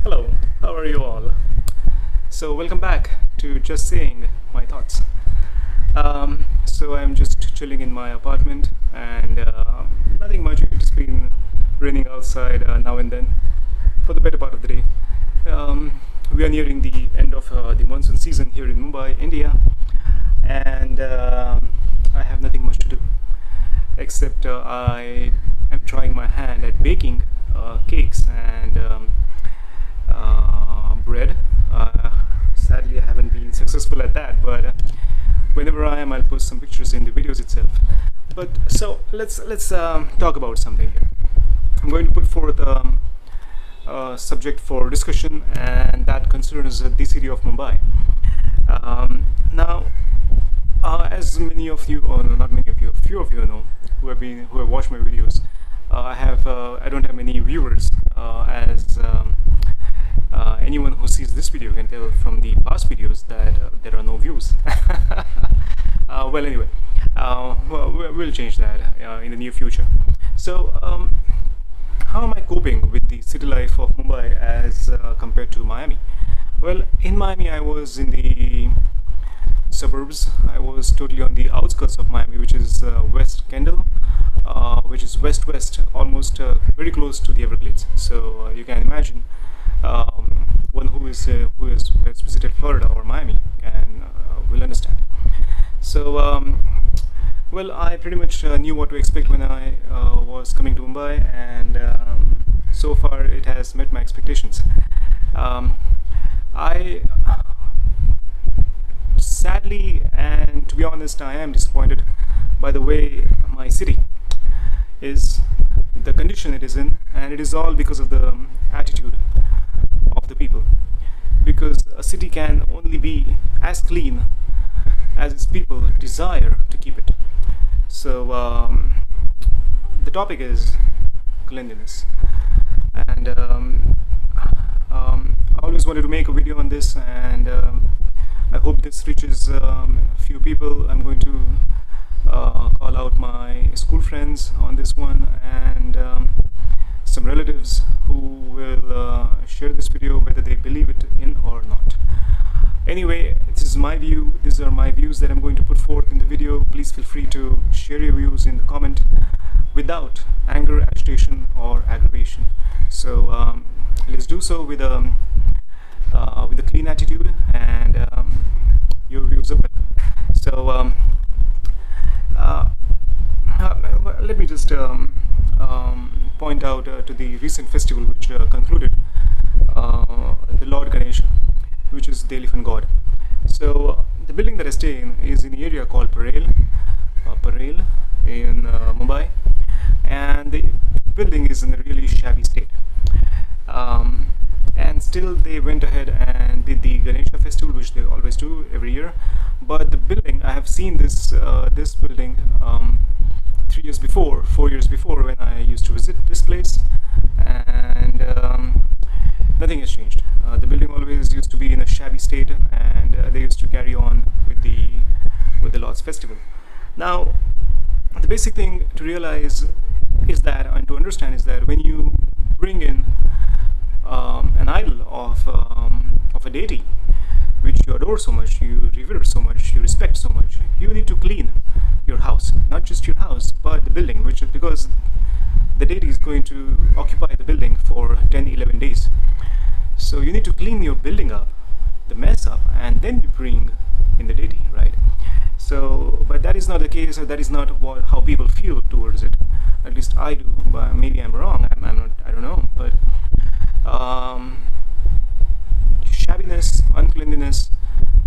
Hello, how are you all? So welcome back to Just Saying My Thoughts. So I'm just chilling in my apartment and nothing much. It's been raining outside now and then for the better part of the day. We are nearing the end of the monsoon season here in Mumbai, India, and I have nothing much to do except I am trying my hand at baking cakes and bread. Sadly, I haven't been successful at that, but whenever I am, I'll post some pictures in the videos itself. But so let's talk about something here. I'm going to put forth a subject for discussion, and that concerns the city of Mumbai. Now, as many of you, or not many of you, a few of you know, who have watched my videos, I don't have many viewers, as anyone who sees this video can tell from the past videos that there are no views. Well, anyway, we'll change that in the near future. So, how am I coping with the city life of Mumbai as compared to Miami? Well, in Miami, I was in the suburbs. I was totally on the outskirts of Miami, which is West Kendall, which is west-west, almost very close to the Everglades. So you can imagine one who has visited Florida or Miami will understand. So well, I pretty much knew what to expect when I was coming to Mumbai, and so far it has met my expectations. Sadly, and to be honest, I am disappointed by the way my city is, the condition it is in, and it is all because of the attitude of the people. Because a city can only be as clean as its people desire to keep it. So the topic is cleanliness, and I always wanted to make a video on this, and I hope this reaches a few people. I'm going to call out my school friends on this one, and some relatives who will share this video whether they believe it in or not. Anyway, this is my view. These are my views that I'm going to put forth in the video. Please feel free to share your views in the comment without anger, agitation, or aggravation. So let's do so with a clean attitude, and your views are welcome. So let me just point out to the recent festival which concluded, the Lord Ganesha, which is the elephant god. So the building that I stay in is in the area called Parel in Mumbai, and the building is in a really shabby state. And still they went ahead and did the Ganesha festival, which they always do every year. But the building, I have seen this building 4 years before, when I used to visit this place, and nothing has changed. The building always used to be in a shabby state, and they used to carry on with the Lord's festival. Now, the basic thing to realize is that, and to understand, is that when you bring in an idol of a deity which you adore so much, you revere so much, you respect so much, you need to clean your house. Not just your house, but the building, which is because the deity is going to occupy the building for 10-11 days. So you need to clean your building up, the mess up, and then you bring in the deity, right? So, but that is not the case, or that is not how people feel towards it. At least I do. But maybe I'm wrong. I'm not. I don't know. But shabbiness, uncleanliness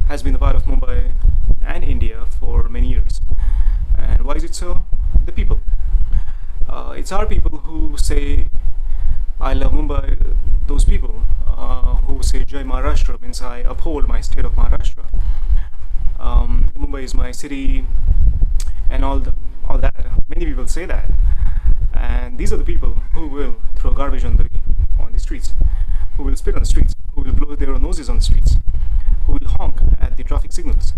has been a part of Mumbai and India for many years. And why is it so? The people. It's our people who say, I love Mumbai. Those people who say Jai Maharashtra, means I uphold my state of Maharashtra. Mumbai is my city, and all that. Many people say that, and these are the people who will throw garbage on the streets, who will spit on the streets, who will blow their noses on the streets, who will honk at the traffic signals.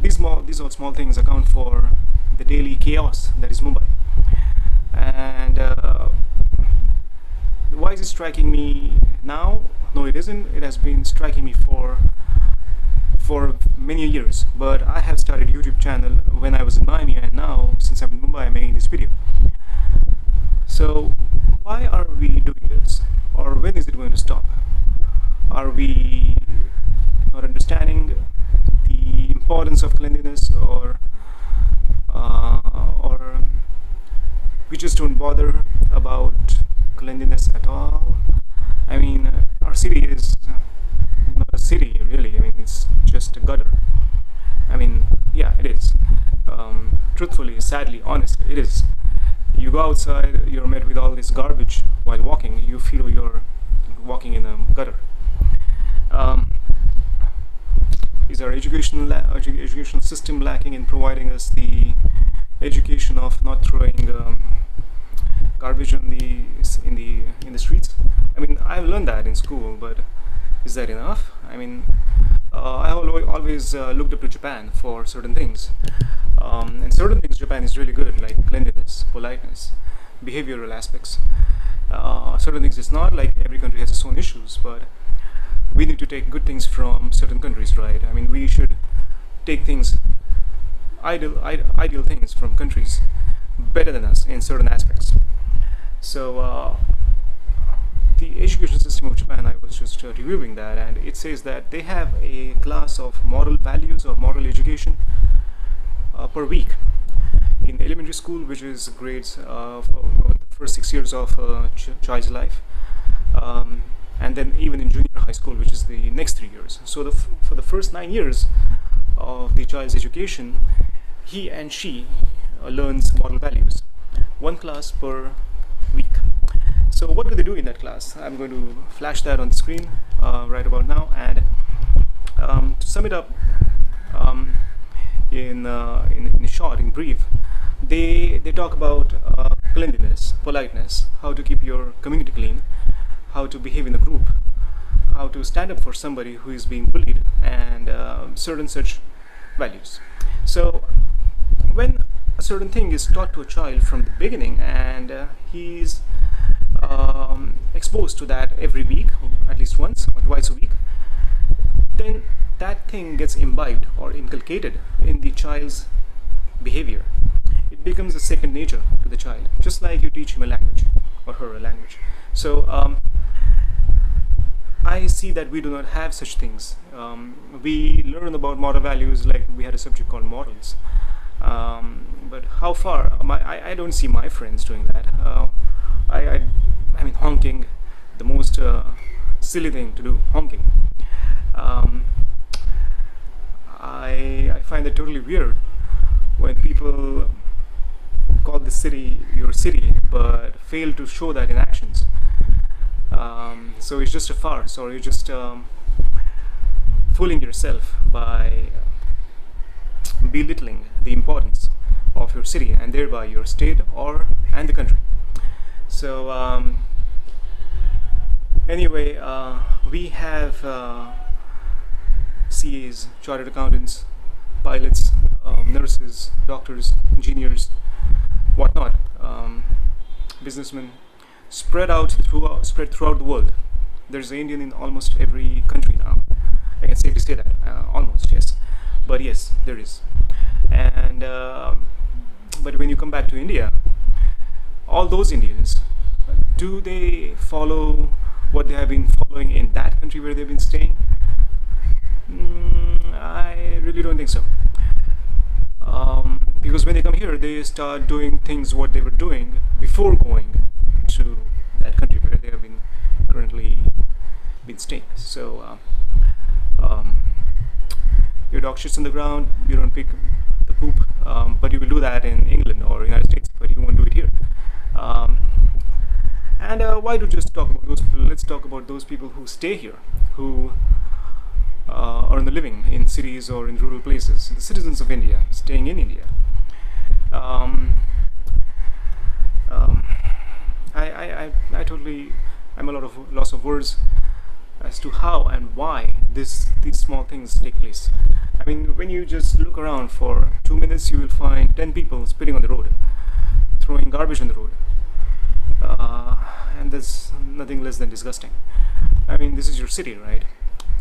These are small things account for the daily chaos that is Mumbai. And why is it striking me now. No, it isn't. It has been striking me for many years. But I have started YouTube channel when I was in Miami, and now since I'm in Mumbai, I'm making this video. So why are we doing this, or when is it going to stop? Are we not understanding the importance of cleanliness, or we just don't bother about cleanliness at all? I mean, our city is not a city really. I mean, it's just a gutter. I mean, yeah, it is. Truthfully, sadly, honestly, it is. You go outside, you're met with all this garbage while walking. You feel you're walking in a gutter. Is our educational system lacking in providing us the education of not throwing garbage in the streets? I mean, I've learned that in school, but is that enough? I mean, I always looked up to Japan for certain things, and certain things Japan is really good, like cleanliness, politeness, behavioral aspects. Certain things it's not, like every country has its own issues, but we need to take good things from certain countries, right? I mean, we should take things, ideal things from countries better than us in certain aspects. So the education system of Japan, I was just reviewing that, and it says that they have a class of moral values or moral education per week in elementary school, which is grades for the first 6 years of a child's life, and then even in junior high school, which is the next 3 years. So for the first 9 years of the child's education, he and she learns moral values, one class per week. So what do they do in that class? I'm going to flash that on the screen right about now, and to sum it up in short, in brief, they talk about cleanliness, politeness, how to keep your community clean, how to behave in a group, how to stand up for somebody who is being bullied, and certain such values. So when a certain thing is taught to a child from the beginning, and he's exposed to that every week, at least once or twice a week, then that thing gets imbibed or inculcated in the child's behavior. It becomes a second nature to the child, just like you teach him a language or her a language. So I see that we do not have such things. We learn about moral values, like we had a subject called morals, but how far? I don't see my friends doing that. I mean, honking, the most silly thing to do, honking. I find it totally weird when people call the city your city, but fail to show that in actions. So it's just a farce, or you're just fooling yourself by belittling the importance of your city and thereby your state and the country. So anyway, we have CAs, chartered accountants, pilots, nurses, doctors, engineers, whatnot, businessmen, spread throughout the world. There's an Indian in almost every country now. I can safely say that, almost, yes. But yes, there is. And but when you come back to India, all those Indians, do they follow what they have been following in that country where they've been staying? I really don't think so. Because when they come here, they start doing things what they were doing before going to that country where they have been currently been staying. So your dog shits on the ground, you don't pick the poop, but you will do that in England or United States, but you won't do it here. And why do just talk about those people? Let's talk about those people who stay here, who earn a living in cities or in rural places, the citizens of India staying in India. I totally, I'm a lot of loss of words as to how and why these small things take place. I mean, when you just look around for 2 minutes, you will find 10 people spitting on the road, throwing garbage on the road, and that's nothing less than disgusting. I mean, this is your city, right?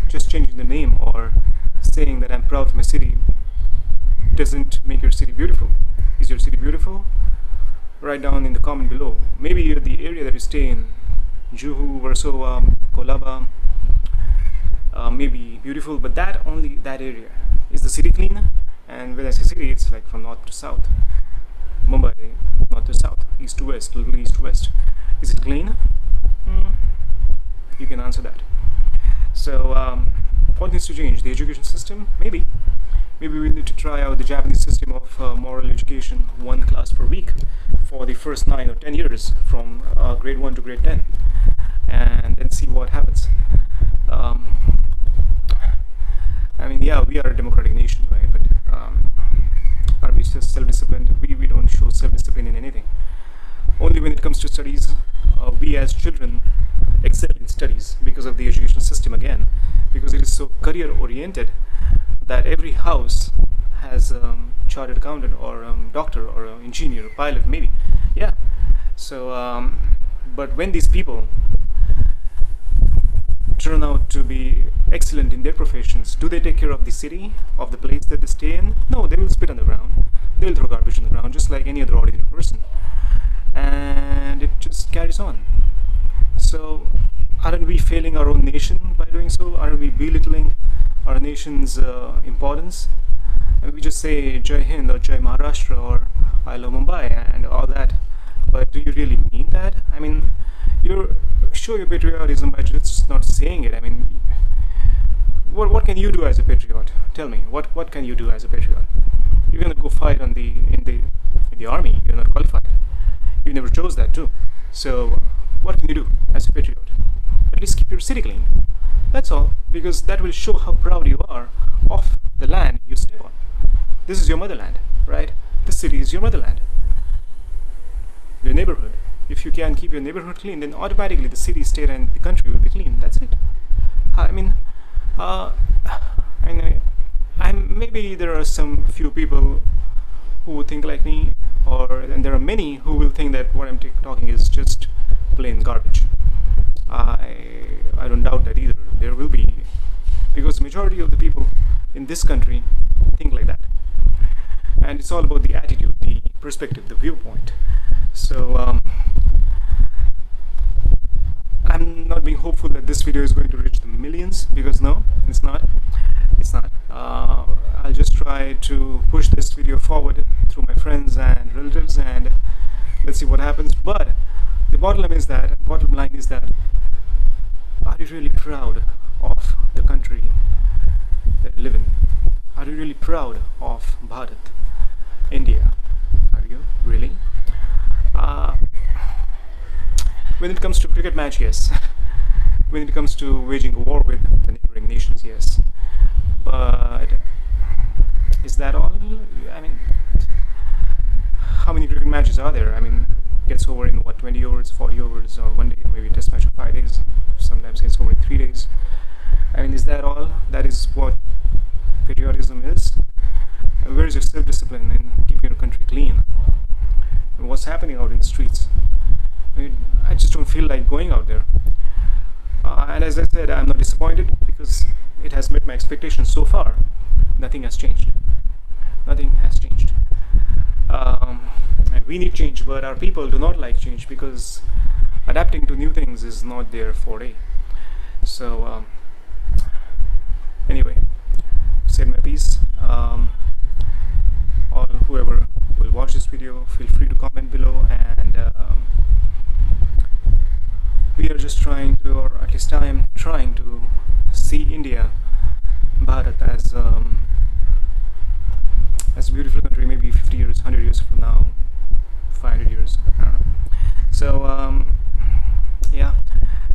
Just changing the name or saying that I'm proud of my city doesn't make your city beautiful. Is your city beautiful? Write down in the comment below. Maybe the area that you stay in, Juhu, Warsaw, Kolaba, may be beautiful, but only that area. Is the city clean? And when I say city, it's like from north to south. Mumbai, north to south, east to west, little east to west. Is it clean? You can answer that. So, what needs to change? The education system? Maybe. Maybe we need to try out the Japanese system of moral education, 1 class per week for the first 9 or 10 years, from grade 1 to grade 10, and then see what happens. I mean, yeah, we are a democratic nation, right? But are we still self-disciplined? We don't show self-discipline in anything. Only when it comes to studies, we as children excel in studies because of the education system again, because it is so career-oriented that every house has a chartered accountant or doctor or engineer, pilot, maybe. Yeah. So, but when these people turn out to be excellent in their professions, do they take care of the city, of the place that they stay in? No, they will spit on the ground. They will throw garbage on the ground just like any other ordinary person. And it just carries on. So, aren't we failing our own nation by doing so? Aren't we belittling our nation's importance? And we just say Jai Hind or Jai Maharashtra or I love Mumbai and all that. But do you really mean that? I mean, show your patriotism by just not saying it. I mean, what can you do as a patriot? Tell me, what can you do as a patriot? You're gonna go fight in the army. You're not qualified. You never chose that too. So what can you do as a patriot? At least keep your city clean. That's all, because that will show how proud you are of the land you step on. This is your motherland, right? This city is your motherland. Your neighborhood. If you can keep your neighborhood clean, then automatically the city, state, and the country will be clean. That's it. I mean, maybe there are some few people who would think like me, and there are many who will think that what I'm talking is just plain garbage. I don't doubt that either. There will be, because the majority of the people in this country think like that. And it's all about the attitude, the perspective, the viewpoint. So I'm not being hopeful that this video is going to reach the millions, because no, it's not. It's not. I'll just try to push this video forward through my friends and relatives, and let's see what happens. But the bottom line is that, are you really proud of the country that you live in? Are you really proud of Bharat, India? Are you really? When it comes to cricket match, yes. When it comes to waging a war with the neighboring nations, yes. But is that all? I mean, how many cricket matches are there? I mean, gets over in what, 20 overs, 40 overs, or 1 day, or maybe a test match of 5 days. Sometimes gets over in 3 days. I mean, is that all? That is what patriotism is? Where is your self-discipline in keeping your country clean? And what's happening out in the streets? I just don't feel like going out there. And as I said, I'm not disappointed because it has met my expectations so far. Nothing has changed. Nothing has changed. And we need change, but our people do not like change because adapting to new things is not their forte. So, anyway, said my piece. Whoever will watch this video, feel free to comment below, and we are just trying to, or at least I am trying to, see India, Bharat, as a beautiful country, maybe 50 years, 100 years from now, 500 years, I don't know. So, yeah,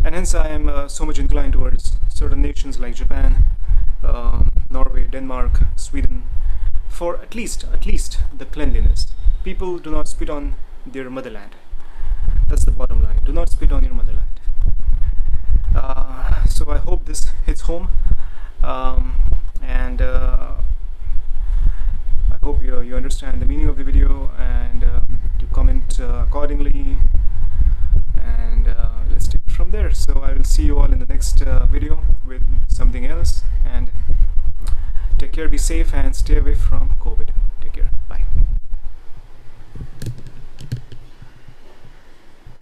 and hence I am so much inclined towards certain nations like Japan, Norway, Denmark, Sweden, for at least the cleanliness. People do not spit on their motherland. That's the bottom line. Do not spit on your motherland. So I hope this hits home, and I hope you understand the meaning of the video, and you comment accordingly, and let's take it from there. So I will see you all in the next Take care, be safe, and stay away from COVID. Take care. Bye.